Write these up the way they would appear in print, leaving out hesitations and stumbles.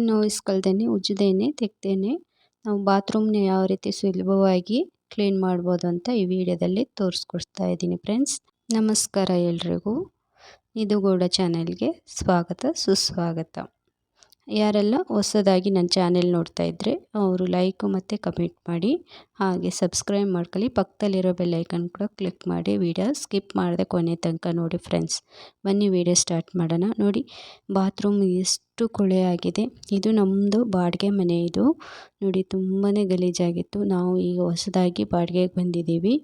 ನೋಯಿಸ್ಕೊಳ್ದೇನೆ ಉಜ್ಜದೇನೆ ತೆಗ್ದೇನೆ ನಾವು ಬಾತ್ರೂಮ್ನ ಯಾವ ರೀತಿ ಸುಲಭವಾಗಿ ಕ್ಲೀನ್ ಮಾಡ್ಬೋದು ಅಂತ ಈ ವಿಡಿಯೋದಲ್ಲಿ ತೋರಿಸ್ಕೊಡ್ತಾ ಇದ್ದೀನಿ ಫ್ರೆಂಡ್ಸ್. ನಮಸ್ಕಾರ ಎಲ್ರಿಗೂ. ಇದು ಗೌಡ ಚಾನೆಲ್ಗೆ ಸ್ವಾಗತ ಸುಸ್ವಾಗತ. ಯಾರೆಲ್ಲ ಹೊಸದಾಗಿ ನನ್ನ ಚಾನೆಲ್ ನೋಡ್ತಾ ಇದ್ದರೆ ಅವರು ಲೈಕ್ ಮತ್ತು ಕಮೆಂಟ್ ಮಾಡಿ, ಹಾಗೆ ಸಬ್ಸ್ಕ್ರೈಬ್ ಮಾಡ್ಕೊಳ್ಳಿ. ಪಕ್ಕದಲ್ಲಿರೋ ಬೆಲ್ ಐಕನ್ ಕೂಡ ಕ್ಲಿಕ್ ಮಾಡಿ. ವಿಡಿಯೋ ಸ್ಕಿಪ್ ಮಾಡದೆ ಕೊನೆ ತನಕ ನೋಡಿ ಫ್ರೆಂಡ್ಸ್. ಬನ್ನಿ ವಿಡಿಯೋ ಸ್ಟಾರ್ಟ್ ಮಾಡೋಣ. ನೋಡಿ, ಬಾತ್ರೂಮ್ ಎಷ್ಟು ಕೊಳೆ ಆಗಿದೆ. ಇದು ನಮ್ಮದು ಬಾಡಿಗೆ ಮನೆ. ಇದು ನೋಡಿ ತುಂಬಾ ಗಲೀಜಾಗಿತ್ತು. ನಾವು ಈಗ ಹೊಸದಾಗಿ ಬಾಡಿಗೆಗೆ ಬಂದಿದ್ದೀವಿ.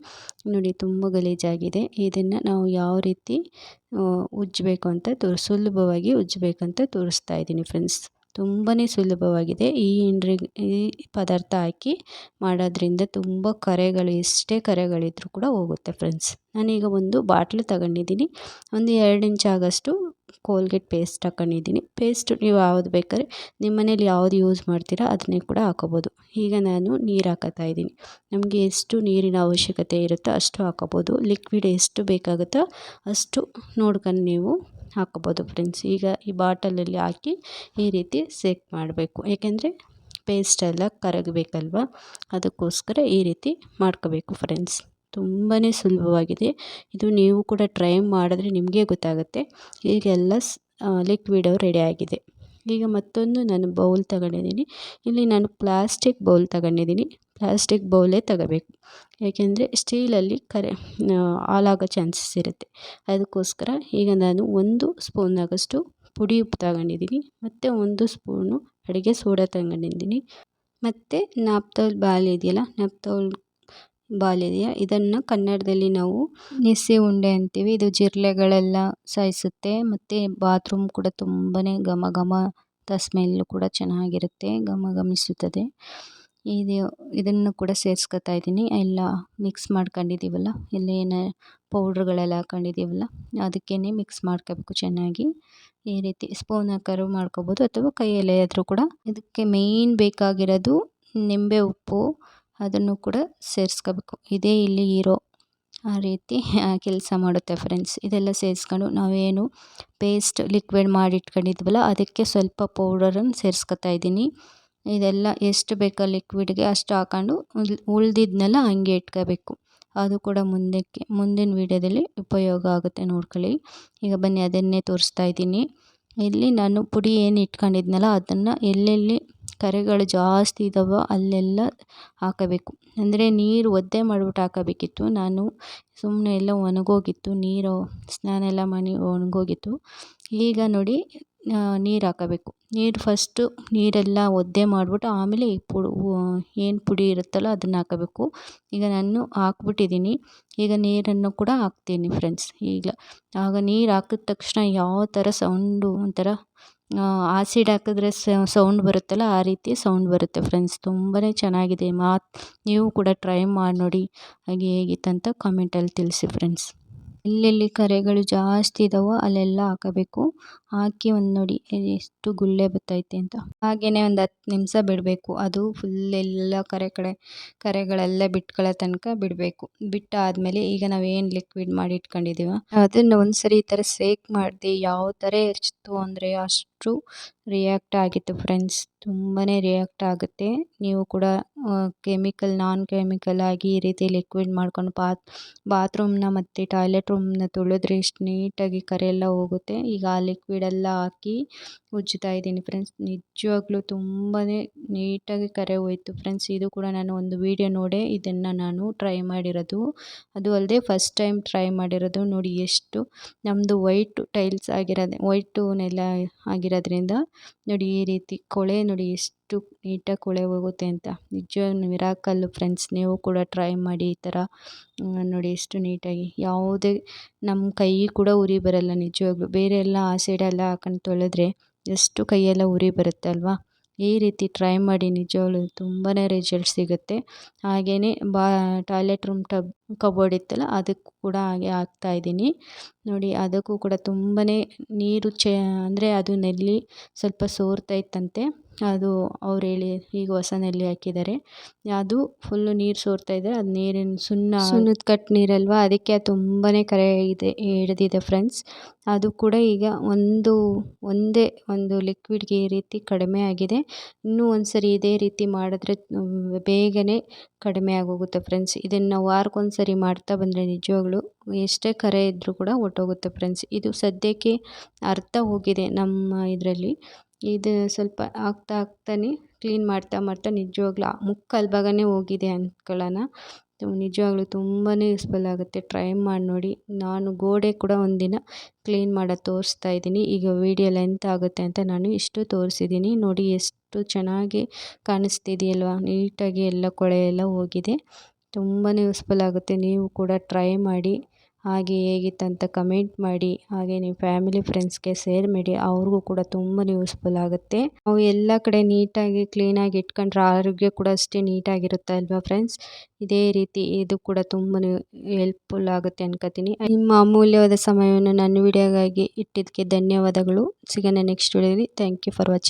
ನೋಡಿ ತುಂಬ ಗಲೀಜಾಗಿದೆ. ಇದನ್ನು ನಾವು ಯಾವ ರೀತಿ ಉಜ್ಜಬೇಕು ಅಂತ ಸುಲಭವಾಗಿ ಉಜ್ಜಬೇಕಂತ ತೋರಿಸ್ತಾ ಇದ್ದೀನಿ ಫ್ರೆಂಡ್ಸ್. ತುಂಬಾ ಸುಲಭವಾಗಿದೆ. ಈ ಪದಾರ್ಥ ಹಾಕಿ ಮಾಡೋದ್ರಿಂದ ತುಂಬ ಕರೆಗಳು, ಎಷ್ಟೇ ಕರೆಗಳಿದ್ರೂ ಕೂಡ ಹೋಗುತ್ತೆ ಫ್ರೆಂಡ್ಸ್. ನಾನೀಗ ಒಂದು ಬಾಟ್ಲು ತಗೊಂಡಿದ್ದೀನಿ. ಒಂದು 2 ಇಂಚ್ ಆಗೋಷ್ಟು ಕೋಲ್ಗೇಟ್ ಪೇಸ್ಟ್ ಹಾಕೊಂಡಿದ್ದೀನಿ. ಪೇಸ್ಟು ನೀವು ಯಾವುದು ಬೇಕಾದ್ರೆ ನಿಮ್ಮ ಮನೇಲಿ ಯಾವುದು ಯೂಸ್ ಮಾಡ್ತೀರಾ ಅದನ್ನೇ ಕೂಡ ಹಾಕೋಬೋದು. ಈಗ ನಾನು ನೀರು ಹಾಕೋತಾ ಇದ್ದೀನಿ. ನಮಗೆ ಎಷ್ಟು ನೀರಿನ ಅವಶ್ಯಕತೆ ಇರುತ್ತೋ ಅಷ್ಟು ಹಾಕೋಬೋದು. ಲಿಕ್ವಿಡ್ ಎಷ್ಟು ಬೇಕಾಗುತ್ತೋ ಅಷ್ಟು ನೋಡ್ಕೊಂಡು ನೀವು ಹಾಕೋಬೋದು ಫ್ರೆಂಡ್ಸ್. ಈಗ ಈ ಬಾಟಲಲ್ಲಿ ಹಾಕಿ ಈ ರೀತಿ ಸೇಕ್ ಮಾಡಬೇಕು. ಏಕೆಂದರೆ ಪೇಸ್ಟೆಲ್ಲ ಕರಗಬೇಕಲ್ವ, ಅದಕ್ಕೋಸ್ಕರ ಈ ರೀತಿ ಮಾಡ್ಕೋಬೇಕು ಫ್ರೆಂಡ್ಸ್. ತುಂಬಾ ಸುಲಭವಾಗಿದೆ. ಇದು ನೀವು ಕೂಡ ಟ್ರೈ ಮಾಡಿದ್ರೆ ನಿಮಗೆ ಗೊತ್ತಾಗುತ್ತೆ. ಈಗೆಲ್ಲ ಲಿಕ್ವಿಡು ರೆಡಿ ಆಗಿದೆ. ಈಗ ಮತ್ತೊಂದು ನಾನು ಬೌಲ್ ತಗೊಂಡಿದ್ದೀನಿ. ಇಲ್ಲಿ ನಾನು ಪ್ಲಾಸ್ಟಿಕ್ ಬೌಲ್ ತಗೊಂಡಿದ್ದೀನಿ. ಪ್ಲಾಸ್ಟಿಕ್ ಬೌಲೇ ತಗೋಬೇಕು. ಏಕೆಂದರೆ ಸ್ಟೀಲಲ್ಲಿ ಹಾಳಾಗೋ ಚಾನ್ಸಸ್ ಇರುತ್ತೆ. ಅದಕ್ಕೋಸ್ಕರ ಈಗ ನಾನು 1 ಸ್ಪೂನಾಗಷ್ಟು ಪುಡಿ ಉಪ್ಪು ತಗೊಂಡಿದ್ದೀನಿ. ಮತ್ತು 1 ಸ್ಪೂನು ಅಡುಗೆ ಸೋಡಾ ತಗೊಂಡಿದ್ದೀನಿ. ಮತ್ತು ನಾಪ್ತೋಲ್ ಬಾಲ್ ಇದೆಯಲ್ಲ, ಇದನ್ನು ಕನ್ನಡದಲ್ಲಿ ನಾವು ನೆಸ್ಸಿ ಉಂಡೆ ಅಂತೀವಿ. ಇದು ಜಿರಳೆಗಳೆಲ್ಲ ಸಾಯಿಸುತ್ತೆ. ಮತ್ತು ಬಾತ್ರೂಮ್ ಕೂಡ ತುಂಬಾ ಘಮ ಸ್ಮೆಲ್ಲು ಕೂಡ ಚೆನ್ನಾಗಿರುತ್ತೆ, ಘಮಿಸುತ್ತದೆ. ಇದನ್ನು ಕೂಡ ಸೇರಿಸ್ಕೊತಾ ಇದ್ದೀನಿ. ಎಲ್ಲ ಮಿಕ್ಸ್ ಮಾಡ್ಕೊಂಡಿದ್ದೀವಲ್ಲ, ಎಲ್ಲ ಪೌಡ್ರುಗಳೆಲ್ಲ ಹಾಕೊಂಡಿದ್ದೀವಲ್ಲ, ಅದಕ್ಕೇ ಮಿಕ್ಸ್ ಮಾಡ್ಕೋಬೇಕು ಚೆನ್ನಾಗಿ. ಈ ರೀತಿ ಸ್ಪೂನ್ ಹಾಕಾದ್ರೂ ಮಾಡ್ಕೋಬೋದು ಅಥವಾ ಕೈಯಲ್ಲೇ ಆದರೂ ಕೂಡ. ಇದಕ್ಕೆ ಮೇಯ್ನ್ ಬೇಕಾಗಿರೋದು ನಿಂಬೆ ಉಪ್ಪು, ಅದನ್ನು ಕೂಡ ಸೇರಿಸ್ಕೋಬೇಕು. ಇದೇ ಇಲ್ಲಿ ಇರೋ ಆ ರೀತಿ ಕೆಲಸ ಮಾಡುತ್ತೆ ಫ್ರೆಂಡ್ಸ್. ಇದೆಲ್ಲ ಸೇರಿಸ್ಕೊಂಡು ನಾವೇನು ಪೇಸ್ಟ್ ಲಿಕ್ವಿಡ್ ಮಾಡಿ ಇಟ್ಕೊಂಡಿದ್ವಲ್ಲ ಅದಕ್ಕೆ ಸ್ವಲ್ಪ ಪೌಡರನ್ನು ಸೇರಿಸ್ಕೊತಾ ಇದ್ದೀನಿ. ಇದೆಲ್ಲ ಎಷ್ಟು ಬೇಕೋ ಲಿಕ್ವಿಡ್ಗೆ ಅಷ್ಟು ಹಾಕೊಂಡು ಉಳಿದಿದ್ದನ್ನೆಲ್ಲ ಹಂಗೆ ಇಟ್ಕೋಬೇಕು. ಅದು ಕೂಡ ಮುಂದಿನ ವೀಡಿಯೋದಲ್ಲಿ ಉಪಯೋಗ ಆಗುತ್ತೆ, ನೋಡ್ಕೊಳ್ಳಿ. ಈಗ ಬನ್ನಿ ಅದನ್ನೇ ತೋರಿಸ್ತಾ ಇದ್ದೀನಿ. ಇಲ್ಲಿ ನಾನು ಪುಡಿ ಏನು ಇಟ್ಕೊಂಡಿದ್ನಲ್ಲ ಅದನ್ನು ಎಲ್ಲೆಲ್ಲಿ ಕರೆಗಳು ಜಾಸ್ತಿ ಇದ್ದಾವೋ ಅಲ್ಲೆಲ್ಲ ಹಾಕಬೇಕು. ಅಂದರೆ ನೀರು ಒದ್ದೆ ಮಾಡಿಬಿಟ್ಟು ಹಾಕಬೇಕಿತ್ತು. ನಾನು ಸುಮ್ಮನೆ ಎಲ್ಲ ಒಣಗೋಗಿತ್ತು, ನೀರು ಸ್ನಾನ ಎಲ್ಲ ಮಾಡಿ ಒಣಗೋಗಿತ್ತು. ಈಗ ನೋಡಿ ನೀರು ಹಾಕಬೇಕು. ನೀರು ಫಸ್ಟು ನೀರೆಲ್ಲ ಒದ್ದೆ ಮಾಡಿಬಿಟ್ಟು ಆಮೇಲೆ ಈ ಏನು ಪುಡಿ ಇರುತ್ತಲ್ಲ ಅದನ್ನು ಹಾಕಬೇಕು. ಈಗ ನಾನು ಹಾಕ್ಬಿಟ್ಟಿದ್ದೀನಿ. ಈಗ ನೀರನ್ನು ಕೂಡ ಹಾಕ್ತೀನಿ ಫ್ರೆಂಡ್ಸ್. ಆಗ ನೀರು ಹಾಕಿದ ತಕ್ಷಣ ಯಾವ ಥರ ಸೌಂಡು, ಒಂಥರ ಆಸಿಡ್ ಹಾಕಿದ್ರೆ ಸೌಂಡ್ ಬರುತ್ತಲ್ಲ ಆ ರೀತಿ ಸೌಂಡ್ ಬರುತ್ತೆ ಫ್ರೆಂಡ್ಸ್. ತುಂಬಾ ಚೆನ್ನಾಗಿದೆ. ನೀವು ಕೂಡ ಟ್ರೈ ಮಾಡಿ ನೋಡಿ. ಹಾಗೆ ಹೇಗಿತ್ತಂತ ಕಾಮೆಂಟಲ್ಲಿ ತಿಳಿಸಿ ಫ್ರೆಂಡ್ಸ್. ಎಲ್ಲೆಲ್ಲಿ ಕರೆಗಳು ಜಾಸ್ತಿ ಇದ್ದಾವೋ ಅಲ್ಲೆಲ್ಲ ಹಾಕಬೇಕು. ಹಾಕಿ ನೋಡಿ ಎಷ್ಟು ಗುಳ್ಳೆ ಬರ್ತೈತೆ ಅಂತ. ಹಾಗೆಯೇ ಒಂದು 10 ನಿಮಿಷ ಬಿಡಬೇಕು. ಅದು ಫುಲ್ ಎಲ್ಲ ಕರೆಗಳೆಲ್ಲ ಬಿಟ್ಕೊಳ್ಳೋ ತನಕ ಬಿಡಬೇಕು. ಬಿಟ್ಟಾದಮೇಲೆ ಈಗ ನಾವೇನು ಲಿಕ್ವಿಡ್ ಮಾಡಿ ಇಟ್ಕೊಂಡಿದ್ದೀವ ಅದನ್ನು ಒಂದ್ಸರಿ ಈ ಥರ ಸೇಕ್ ಮಾಡಿದೆ. ಯಾವ ಥರ ಎರಚಿತ್ತು ಅಂದರೆ ಅಷ್ಟು ರಿಯಾಕ್ಟ್ ಆಗಿತ್ತು ಫ್ರೆಂಡ್ಸ್. ತುಂಬಾ ರಿಯಾಕ್ಟ್ ಆಗುತ್ತೆ. ನೀವು ಕೂಡ ನಾನ್ ಕೆಮಿಕಲ್ ಆಗಿ ಈ ರೀತಿ ಲಿಕ್ವಿಡ್ ಮಾಡ್ಕೊಂಡು ಬಾತ್ರೂಮ್ನ ಮತ್ತು ಟಾಯ್ಲೆಟ್ ರೂಮ್ನ ತೊಳೆದ್ರೆ ಎಷ್ಟು ನೀಟಾಗಿ ಕರೆ ಎಲ್ಲ ಹೋಗುತ್ತೆ. ಈಗ ಆ ಲಿಕ್ವಿಡೆಲ್ಲ ಹಾಕಿ ಉಜ್ಜುತ್ತಾ ಇದ್ದೀನಿ ಫ್ರೆಂಡ್ಸ್. ನಿಜವಾಗ್ಲೂ ತುಂಬಾ ನೀಟಾಗಿ ಕರೆ ಹೋಯ್ತು ಫ್ರೆಂಡ್ಸ್. ಇದು ಕೂಡ ನಾನು ಒಂದು ವಿಡಿಯೋ ನೋಡೇ ಇದನ್ನು ನಾನು ಟ್ರೈ ಮಾಡಿರೋದು. ಅದು ಅಲ್ಲದೆ ಫಸ್ಟ್ ಟೈಮ್ ಟ್ರೈ ಮಾಡಿರೋದು. ನೋಡಿ ಎಷ್ಟು ನಮ್ಮದು ವೈಟು ನೆಲ ಆಗಿರೋದ್ರಿಂದ ನೋಡಿ ಈ ರೀತಿ ಕೊಳೆ ನೋಡಿ ಎಷ್ಟು ನೀಟಾಗಿ ಕೊಳೆ ಹೋಗುತ್ತೆ ಅಂತ. ನಿಜವಾಗ್ಲೂ ಮಿರಾಕಲ್ಲು ಫ್ರೆಂಡ್ಸ್. ನೀವು ಕೂಡ ಟ್ರೈ ಮಾಡಿ ಈ ಥರ. ನೋಡಿ ಎಷ್ಟು ನೀಟಾಗಿ, ಯಾವುದೇ ನಮ್ಮ ಕೈ ಕೂಡ ಉರಿ ಬರಲ್ಲ ನಿಜವಾಗ್ಲೂ. ಬೇರೆ ಎಲ್ಲ ಆಸಿಡ್ ಎಲ್ಲ ಹಾಕೊಂಡು ತೊಳೆದ್ರೆ ಎಷ್ಟು ಕೈಯೆಲ್ಲ ಉರಿ ಬರುತ್ತೆ ಅಲ್ವಾ. ಈ ರೀತಿ ಟ್ರೈ ಮಾಡಿ, ನಿಜವಾಗ್ಲೂ ತುಂಬಾ ರಿಸಲ್ಟ್ ಸಿಗುತ್ತೆ. ಹಾಗೆಯೇ ಟಾಯ್ಲೆಟ್ ರೂಮ್ ಕಬೋರ್ಡ್ ಇತ್ತಲ್ಲ ಅದಕ್ಕೂ ಕೂಡ ಹಾಗೆ ಹಾಕ್ತಾಯಿದ್ದೀನಿ. ನೋಡಿ ಅದಕ್ಕೂ ಕೂಡ ತುಂಬಾ ನೀರು ಅಂದರೆ ಅದು ನೆಲ್ಲಿ ಸ್ವಲ್ಪ ಸೋರ್ತಾ ಇತ್ತಂತೆ. ಅದು ಅವ್ರು ಹೇಳಿ ಈಗ ಹೊಸ ನೆಲ್ಲಿ ಹಾಕಿದ್ದಾರೆ. ಅದು ಫುಲ್ಲು ನೀರು ಸೋರ್ತಾ ಇದೆ. ಅದು ನೀರಿನ ಸುಣ್ಣದ ಕಟ್ಟು ನೀರಲ್ವಾ, ಅದಕ್ಕೆ ಅದು ತುಂಬಾ ಕರೆ ಹಿಡಿದಿದೆ ಫ್ರೆಂಡ್ಸ್. ಅದು ಕೂಡ ಈಗ ಒಂದೇ ಒಂದು ಲಿಕ್ವಿಡ್ಗೆ ಈ ರೀತಿ ಕಡಿಮೆ ಆಗಿದೆ. ಇನ್ನೂ ಒಂದ್ಸರಿ ಇದೇ ರೀತಿ ಮಾಡಿದ್ರೆ ಬೇಗನೆ ಕಡಿಮೆ ಆಗೋಗುತ್ತೆ ಫ್ರೆಂಡ್ಸ್. ಇದನ್ನು ವಾರಕ್ಕೊಂದ್ಸರಿ ಮಾಡ್ತಾ ಬಂದರೆ ನಿಜವಾಗ್ಲೂ ಎಷ್ಟೇ ಕರೆ ಇದ್ದರೂ ಕೂಡ ಹೊರ್ಟೋಗುತ್ತೆ ಫ್ರೆಂಡ್ಸ್. ಇದು ಸದ್ಯಕ್ಕೆ ಅರ್ಧ ಹೋಗಿದೆ ನಮ್ಮ ಇದರಲ್ಲಿ. ಇದು ಸ್ವಲ್ಪ ಆಗ್ತಾನೆ ಕ್ಲೀನ್ ಮಾಡ್ತಾ ನಿಜವಾಗ್ಲೂ ಮುಕ್ಕಾಲು ಭಾಗನೇ ಹೋಗಿದೆ ಅಂದ್ಕೊಳ್ಳೋಣ. ನಿಜವಾಗ್ಲೂ ತುಂಬಾ ಯೂಸ್ಫುಲ್ ಆಗುತ್ತೆ. ಟ್ರೈ ಮಾಡಿ ನೋಡಿ. ನಾನು ಗೋಡೆ ಕೂಡ ಒಂದಿನ ಕ್ಲೀನ್ ಮಾಡೋದು ತೋರಿಸ್ತಾ ಇದ್ದೀನಿ. ಈಗ ವಿಡಿಯೋ ಲೆಂತ್ ಆಗುತ್ತೆ ಅಂತ ನಾನು ಇಷ್ಟು ತೋರಿಸಿದ್ದೀನಿ. ನೋಡಿ ಎಷ್ಟು ಚೆನ್ನಾಗಿ ಕಾಣಿಸ್ತಿದೆಯಲ್ವಾ, ನೀಟಾಗಿ ಎಲ್ಲ ಕೊಳೆ ಎಲ್ಲ ಹೋಗಿದೆ. ತುಂಬಾ ಯೂಸ್ಫುಲ್ ಆಗುತ್ತೆ. ನೀವು ಕೂಡ ಟ್ರೈ ಮಾಡಿ. ಹಾಗೆ ಹೇಗಿತ್ತಂತ ಕಮೆಂಟ್ ಮಾಡಿ. ಹಾಗೆ ನಿಮ್ಮ ಫ್ಯಾಮಿಲಿ ಫ್ರೆಂಡ್ಸ್ಗೆ ಶೇರ್ ಮಾಡಿ, ಅವ್ರಿಗೂ ಕೂಡ ತುಂಬಾ ಯೂಸ್ಫುಲ್ ಆಗುತ್ತೆ. ನಾವು ಎಲ್ಲ ಕಡೆ ನೀಟಾಗಿ ಕ್ಲೀನಾಗಿ ಇಟ್ಕೊಂಡ್ರೆ ಆರೋಗ್ಯ ಕೂಡ ಅಷ್ಟೇ ನೀಟಾಗಿರುತ್ತೆ ಅಲ್ವಾ ಫ್ರೆಂಡ್ಸ್. ಇದೇ ರೀತಿ ಇದು ಕೂಡ ತುಂಬಾ ಹೆಲ್ಪ್ಫುಲ್ ಆಗುತ್ತೆ ಅನ್ಕೋತೀನಿ. ನಿಮ್ಮ ಅಮೂಲ್ಯವಾದ ಸಮಯವನ್ನು ನನ್ನ ವಿಡಿಯೋಗಾಗಿ ಇಟ್ಟಿದ್ದಕ್ಕೆ ಧನ್ಯವಾದಗಳು. ಸಿಗೋಣ ನೆಕ್ಸ್ಟ್ ವಿಡಿಯೋಲಿ. Thank you for watching.